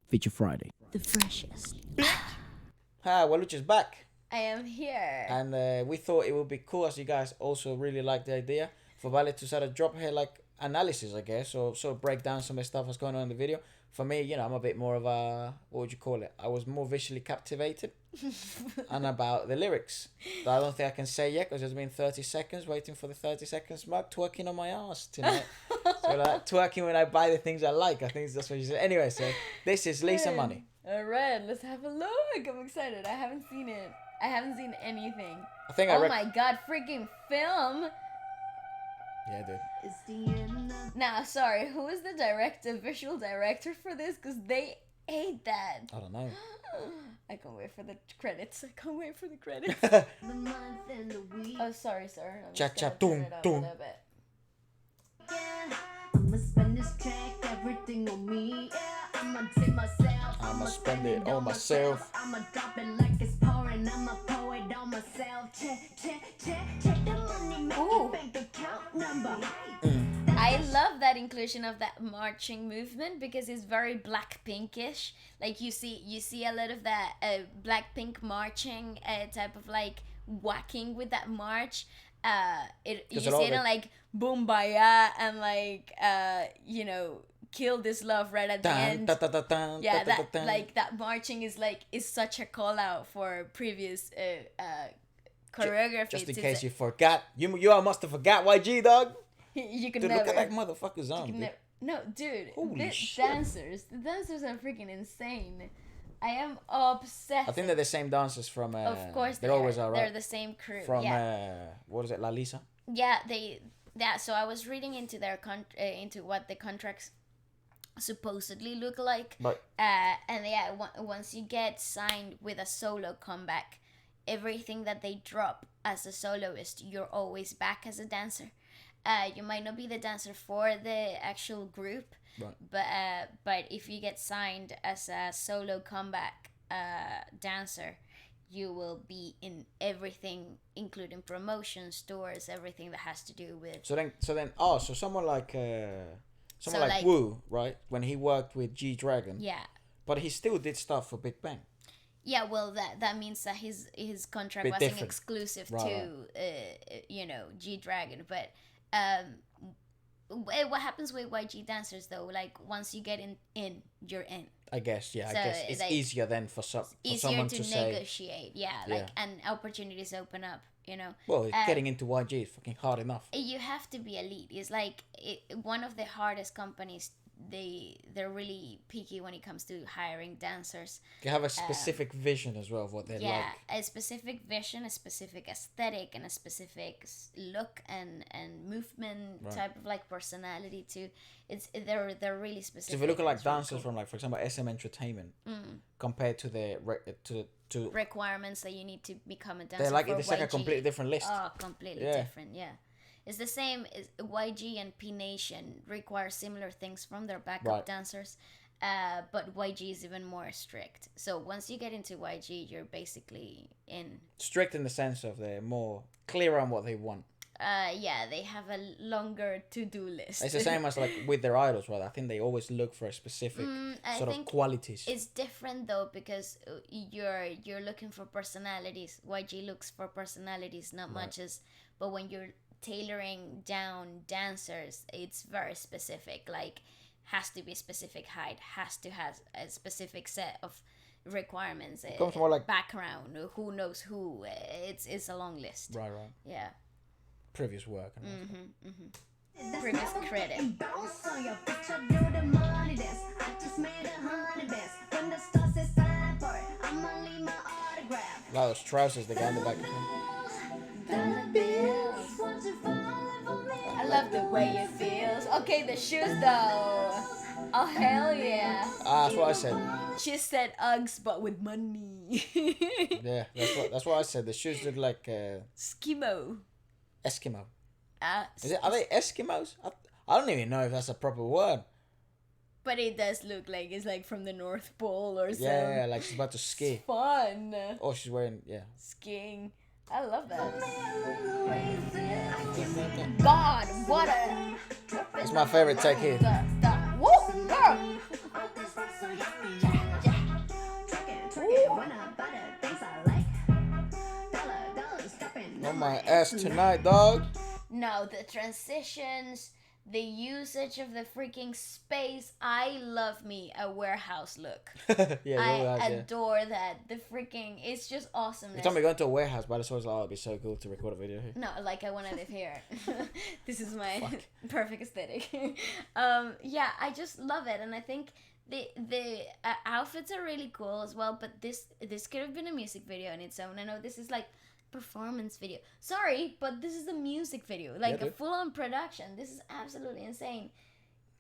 Feature Friday. The freshest. Hi, Waluch is back. I am here. And we thought it would be cool, as you guys also really like the idea, for Wale to sort of drop here like analysis, I guess, or sort of break down some of the stuff that's going on in the video. For me, you know, I'm a bit more of a, what would you call it? I was more visually captivated and about the lyrics. That I don't think I can say yet because it's been 30 seconds waiting for the 30 seconds mark, twerking on my ass tonight. So like twerking when I buy the things I like. I think that's what you said. Anyway, so this is Lisa Money. Alright, let's have a look. I'm excited. I haven't seen it. I haven't seen anything. I think oh my god, freaking film! Yeah, dude. It's the end. Now, sorry, who is the director, visual director for this? Because they ate that. I don't know. I can't wait for the credits. I can't wait for the credits. Oh, sorry, sir. Cha cha doom doom. I'ma spend this check, everything on me. Yeah, I'ma take myself. I'ma spend it on myself. I'ma drop it like it's pouring. I'ma pour it on myself. Check the money, make Ooh. the bank account number. I love that inclusion of that marching movement because it's very black pinkish. Like you see a lot of that black pink marching type of like whacking with that march. You see it in like boom baya and like you know, kill this love right at the end. Yeah, that marching is such a call out for previous choreography. Just in case you forgot, you all must have forgot YG, dog. You can Dude, never. look at that motherfucker's arm, dude. No, dude. Holy the shit. the dancers are freaking insane. I am obsessed. I think they're the same dancers from. Of course, they always are, right? They're the same crew. From yeah. What is it, La Lisa? Yeah, So I was reading into their into what the contracts supposedly look like. But and yeah, once you get signed with a solo comeback, everything that they drop as a soloist, you're always back as a dancer. You might not be the dancer for the actual group, right. But if you get signed as a solo comeback dancer, you will be in everything, including promotions, tours, everything that has to do with. So someone like Wu, right? When he worked with G Dragon. Yeah. But he still did stuff for Big Bang. Yeah, well, that means that his contract Bit wasn't different. exclusive Right, to you know, G Dragon, but what happens with YG dancers though? Like once you get in, you're in. I guess, yeah. So, I guess it's like, easier then for Easier someone to to say. negotiate, and opportunities open up. You know. Well, getting into YG is fucking hard enough. You have to be elite. It's like one of the hardest companies. They're really picky when it comes to hiring dancers. You have a specific vision as well of what they like. A specific vision, a specific aesthetic, and a specific look and movement type of like personality too. They're really specific. So if you look at like It's really dancers cool. from like, for example, SM Entertainment, compared to the to requirements that you need to become a dancer. they're like for it's like a YG. completely different list. Oh, completely Yeah. different. Yeah. It's the same as YG and P Nation require similar things from their backup Right. dancers, but YG is even more strict. So once you get into YG, you're basically in. Strict in the sense of they're more clear on what they want. Yeah, they have a longer to-do list. It's the same as like with their idols, right? I think they always look for a specific I sort of think qualities. It's different though because you're looking for personalities. YG looks for personalities, not much as. But when you're tailoring down dancers, it's very specific. Like, has to be specific height, has to have a specific set of requirements. Comes more like background. Who knows who? It's a long list. right. Yeah. Previous work. And Previous credit. Bounce on your picture, do the money dance. I just made 100 bands. When the stars is time for it, I'ma leave my autograph. those trousers they got in the back. I love the way it feels. Okay, the shoes though. Oh hell yeah. That's what I said. She said Uggs but with money. Yeah, that's what I said. The shoes look like Skimo. Eskimo. Are they Eskimos? I don't even know if that's a proper word. But it does look like it's like from the North Pole or something. Yeah, like she's about to ski. It's fun. Oh, she's wearing Skiing. I love that. God, what a. It's my favorite take here. Whoa, girl. when I buy the things I like. Dollars dropping On my ass tonight, dog. No, the transitions, the usage of the freaking space. I love me a warehouse look. Yeah, I warehouse, yeah. adore that. The freaking, it's just awesome. You told me going to a warehouse, but I just was like, oh, it'd be so cool to record a video here. No, like I want to live here. This is my Fuck. perfect aesthetic. Yeah, I just love it, and I think the outfits are really cool as well. But this could have been a music video on its own. I know this is like performance video. Sorry, but this is a music video, like a dude. full on production. This is absolutely insane.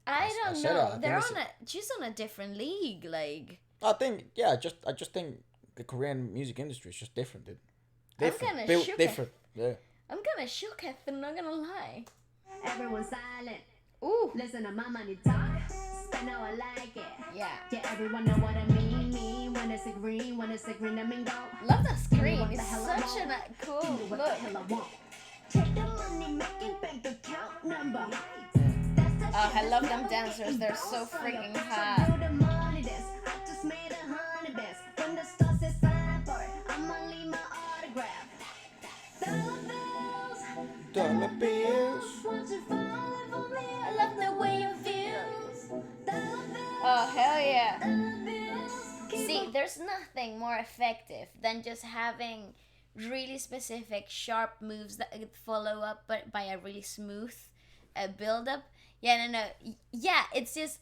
I don't said know. it. I They're on think she's on a different league. Like I think, yeah, I just think the Korean music industry is just different, dude. I'm Different. kinda Built shook. different. Yeah. I'm kind of shook. I'm not gonna lie. Everyone silent. Ooh, Listen to my money talk. Spend how I like it. yeah. Yeah, everyone know what I mean. When it's a green, I mean go. Love the screen. What the It's hell I such want. a cool Give me what the look. hell I want. Check the money making bank account number. Oh, I love them dancers. They're so freaking hot. Dollar bills. I love the way you feel. Oh, hell yeah. See, there's nothing more effective than just having really specific, sharp moves that follow up but by a really smooth build up. Yeah, no. Yeah, it's just.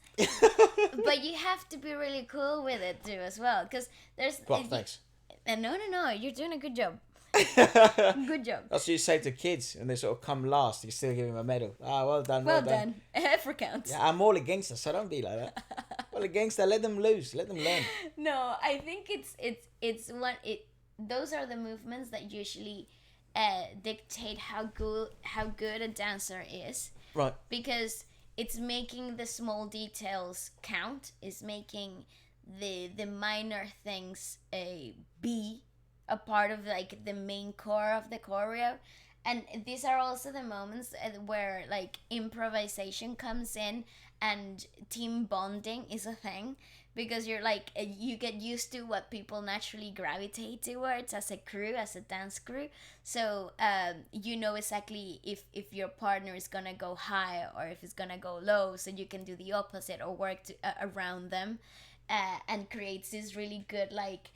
But you have to be really cool with it too, as well. Because there's. Well, thanks. No. You're doing a good job. Good job. That's what you say to kids, and they sort of come last. You still give them a medal. Ah, well done. Well done. Efra counts. Yeah, I'm all against it, so don't be like that. All against that. Let them loose. Let them learn. No, I think it's one. Those are the movements that usually dictate how good a dancer is. Right. Because it's making the small details count. It's making the minor things be a part of like the main core of the choreo. And these are also the moments where like improvisation comes in and team bonding is a thing, because you're like you get used to what people naturally gravitate towards as a crew, as a dance crew. So you know exactly if your partner is gonna go high or if it's gonna go low, so you can do the opposite or work around them, and creates this really good like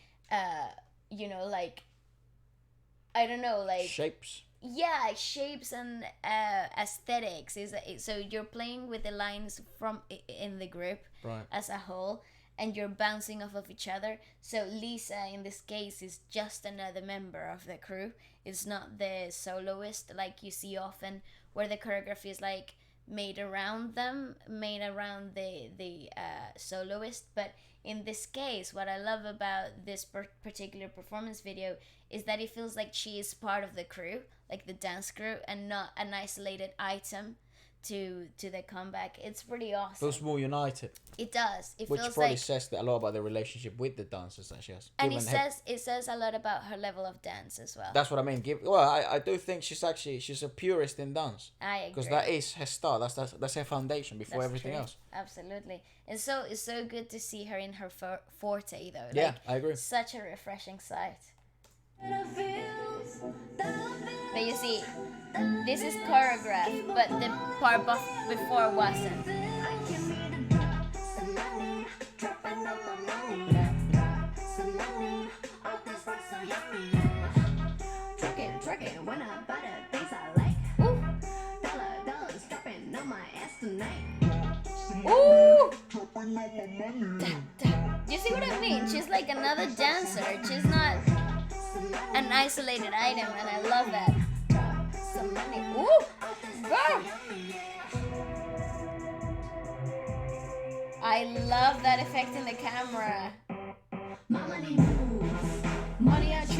like I don't know, like Shapes. yeah, shapes and aesthetics is so you're playing with the lines from in the group Right. as a whole, and you're bouncing off of each other. So Lisa in this case is just another member of the crew. It's not the soloist like you see often, where the choreography is like made around the soloist. But in this case, what I love about this particular performance video is that it feels like she is part of the crew, like the dance crew, and not an isolated item to the comeback. It's pretty awesome. Feels more united. It does. It Which feels probably like, says a lot about the relationship with the dancers that she has. and Given it says a lot about her level of dance as well. That's what I mean. I do think she's a purist in dance. I agree. Because that is her start. That's her foundation before That's everything true. else. Absolutely. It's so good to see her in her forte though. Yeah, Like, I agree. such a refreshing sight. But you see, this is choreographed, but the part before wasn't. Trucking when I buy the things I like. Ooh, Dollars dropping on my ass tonight. ooh. You see what I mean? She's like another dancer. She's not an isolated item, and I love that. Some money. Ooh, girl. I love that effect in the camera. My money moves. Money I choose.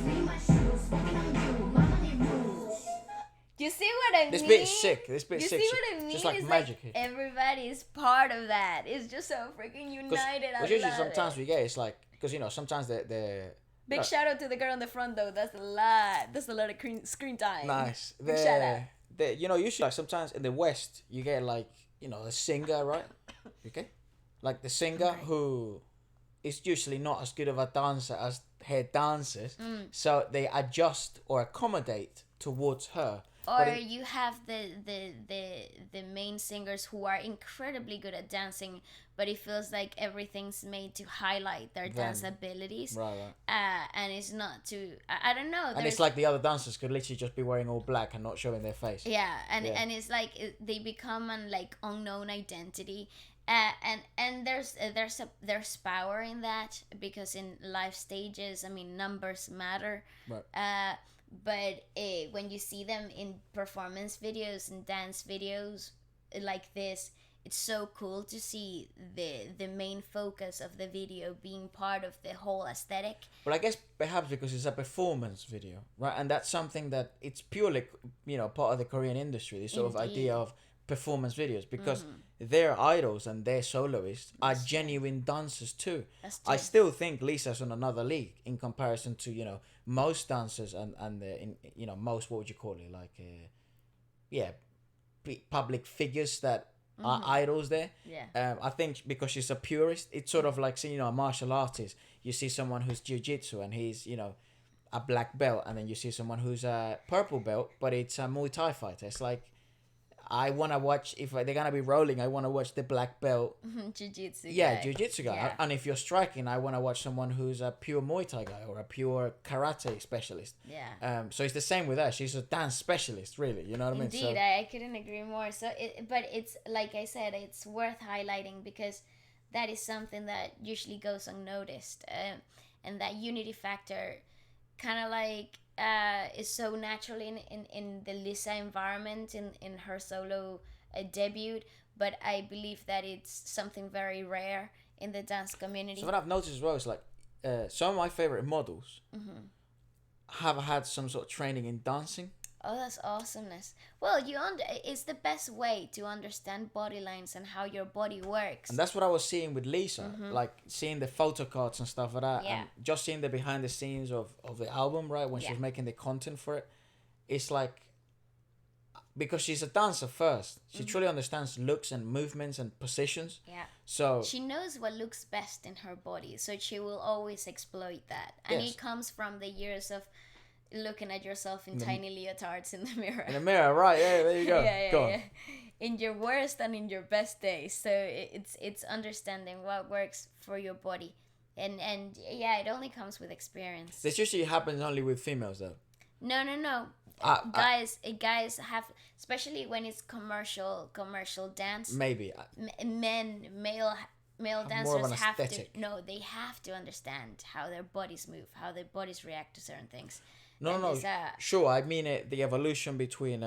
Leave my shoes. Walking on you. My money moves. You see what I mean? This bit's sick. This bit's You sick. see what I mean? Just like It's magic like here. everybody's part of that. It's just so freaking united. I usually love sometimes it. we get it's like because sometimes the Big shout out to the girl on the front though. That's a lot. That's a lot of screen time. nice Big shout out. usually like sometimes in the West you get like a singer, right? Okay, like the singer Right. who is usually not as good of a dancer as her dancers, so they adjust or accommodate towards her. Or But you have the main singers who are incredibly good at dancing, but it feels like everything's made to highlight their dance abilities. right. And it's not to, I don't know. And it's like the other dancers could literally just be wearing all black and not showing their face. Yeah, and Yeah. and it's like they become an like unknown identity, and there's power in that, because in live stages, I mean, numbers matter. Right. But when you see them in performance videos and dance videos like this, it's so cool to see the main focus of the video being part of the whole aesthetic. But I guess perhaps because it's a performance video, right? And that's something that it's purely, part of the Korean industry, this sort of Indeed. idea of performance videos, because their idols and their soloists are genuine dancers too. That's I true. still think Lisa's on another league in comparison to, most dancers and most, what would you call it? Like, public figures that are idols there. Yeah. I think because she's a purist, it's sort of like seeing, a martial artist. You see someone who's jiu-jitsu and he's, a black belt, and then you see someone who's a purple belt, but it's a Muay Thai fighter. It's like, I want to watch, if they're going to be rolling, I want to watch the black belt. Jiu-jitsu Yeah, guy. jiu-jitsu guy. Yeah. And if you're striking, I want to watch someone who's a pure Muay Thai guy or a pure karate specialist. Yeah. So it's the same with her. She's a dance specialist, really. You know what I mean? Indeed, I couldn't agree more. So, but it's like I said, it's worth highlighting, because that is something that usually goes unnoticed, and that unity factor, kind of like, is so natural in the Lisa environment in her solo debut. But I believe that it's something very rare in the dance community. So what I've noticed as well is like some of my favorite models have had some sort of training in dancing. Oh, that's awesomeness. Well, it's the best way to understand body lines and how your body works. And that's what I was seeing with Lisa, like seeing the photo cards and stuff like that, Yeah. and just seeing the behind the scenes of the album, right, when she Yeah. was making the content for it. It's like, because she's a dancer first, she truly understands looks and movements and positions. Yeah. So She knows what looks best in her body, so she will always exploit that. And Yes. it comes from the years of looking at yourself in tiny leotards in the mirror. in the mirror, right? Yeah, there you go. Go on. yeah. In your worst and in your best days. So it's understanding what works for your body. And yeah, it only comes with experience. This usually happens only with females, though. No. Guys have, especially when it's commercial dance. Maybe. Male More of dancers an have aesthetic. they have to understand how their bodies move, how their bodies react to certain things. No, And no. it's, Sure, I mean it. The evolution between.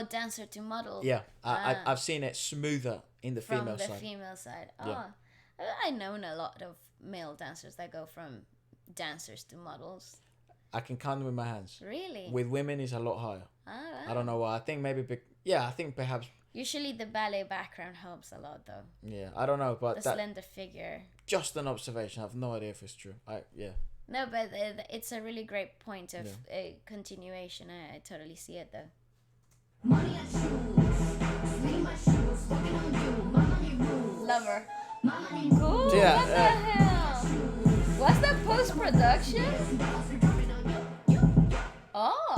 Dancer to model. Yeah, I've seen it smoother in the From female the side. female side. Yeah. I've known a lot of male dancers that go from dancers to models. I can count them with my hands. Really? With women, it's a lot higher. Oh, I don't know why. I think maybe. I think perhaps. Usually the ballet background helps a lot, though. Yeah, I don't know, but The that slender figure. just an observation. I have no idea if it's true. No, but it's a really great point of continuation. I totally see it, though. Money and shoes, clean my shoes, walking on you, my money rules. Lover. My money Cool. Yeah, What the hell? What's that post-production? Oh.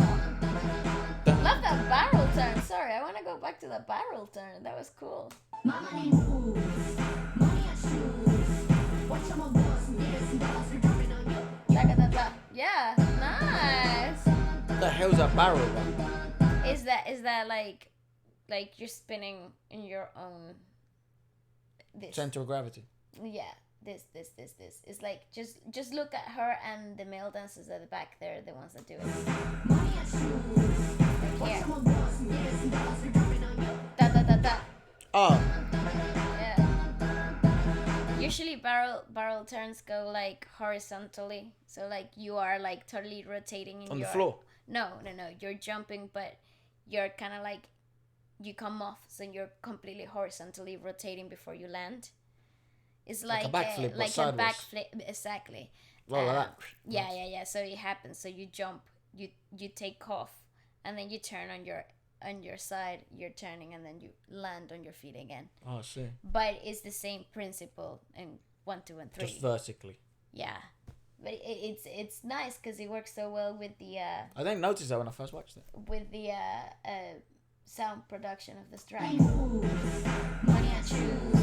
Love that barrel turn. Sorry, I want to go back to the barrel turn. That was cool. My money moves, money and shoes. Watch some of us, millions of dollars are dropping on you. Da-ga-da-da. Yeah, nice. What the hell's a barrel one? Is that like you're spinning in your own this? Center of gravity. Yeah, this. It's like just look at her and the male dancers at the back. They're the ones that do it. Money and shoes. Like Watch here. some of us, millions of dollars are dropping on you. Da da da da. Oh, Yeah. Usually barrel turns go like horizontally, so like you are like totally rotating in on your the floor. No, you're jumping, but you're kind of like you come off, so you're completely horizontally rotating before you land. It's Like a like backflip, but like a sideways. backflip, exactly. Well, like that. Yeah. So it happens. So you jump, you take off, and then you turn on your side. You're turning, and then you land on your feet again. Oh, I see. But it's the same principle and 1, 2, and 3. Just vertically. Yeah, but it's nice because it works so well with the I didn't notice that when I first watched it. sound production of the strike. Money and shoes.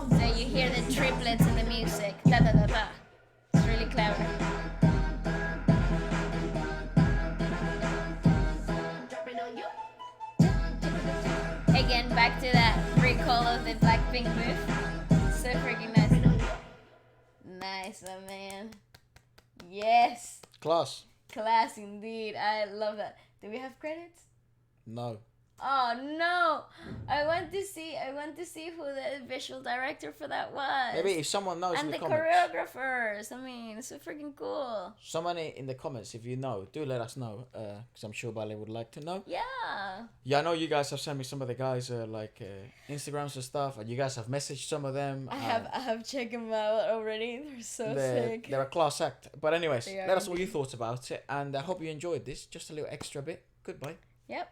So you hear the triplets in the music. Da da da da. It's really clever. Again, back to that recall of the Blackpink move. So freaking nice. Nice, my man. Yes. Class. Class indeed. I love that. Do we have credits? No. Oh no! I want to see who the visual director for that was. Maybe if someone knows in and the the comments. choreographers. I mean, it's so freaking cool. Someone in the comments, if you know, do let us know. Because I'm sure Wale would like to know. Yeah. Yeah, I know you guys have sent me some of the guys Instagrams and stuff, and you guys have messaged some of them. I have checked them out already. They're so sick. They're a class act. But anyways, They are let us know what you indeed. thoughts about it, and I hope you enjoyed this. Just a little extra bit. Goodbye. Yep.